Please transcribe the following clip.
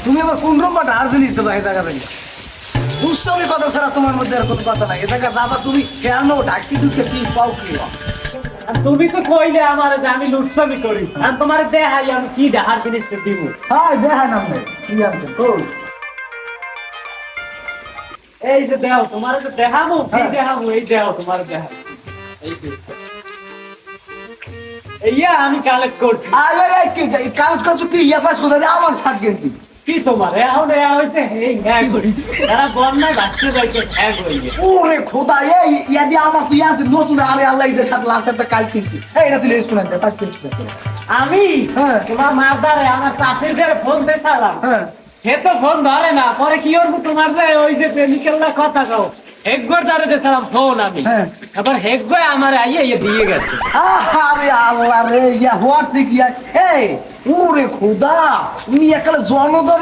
তুমি আবার কোন রকমটা আর জিনিস দেবা এ জায়গা থেকে দুঃসমী কথা ছাড়া তোমার মধ্যে আর কোনো কথা নাই এ জায়গা যাবা তুমি কেন ঢাকি ঢুকে কি পাও কি আর তুমি তো কইলে আমার যে আমি লুচ্ছামি করি আর তোমার দেখাই আমি কি ডাহার জিনিস দিব। হ্যাঁ দেখা নাম নেই কি আছে কই এই যে দেও তোমার যে দেখাবো কি হ্যাঁ। দেখাবো এই দেও তোমার দেখা এই যে এইয়া আমি কালেক্ট করছি। আরে রে কি কাজ করছো কি ইয়া পাস কোথা দিয়ে আমার শার্ট কিনছি কি তোমার এখন এয়া হয়েছে এই হ্যাঁ করি তারা বন্যায় ভাসছে যাইতে হ্যাঁ করি। ওরে খোদা এই ইয়া দিয়ে আমার তুই আছে নতুন আরে আল্লাহ ঈদের সাথে লাস্টটা কাল কিনছি এই এটা তুই স্কুল আনতে পাস কিনছি আমি হ্যাঁ। তোমার মাদারে আমার চাষিদের ফোন দিয়েছিলাম হ্যাঁ হে তো ফোন ধরে না পরে কি করবো তোমার যে ওই যে প্রেমিকের না কথা কও হেগর ধরে দিয়েছিলাম ফোন আমি হ্যাঁ। এবার হেগর আমার আইয়ে ইয়ে দিয়ে গেছে। আরে আল্লাহ রে ইয়া হোয়াট কি এই ওরে খোদা তুমি একালে জন্ম ধরে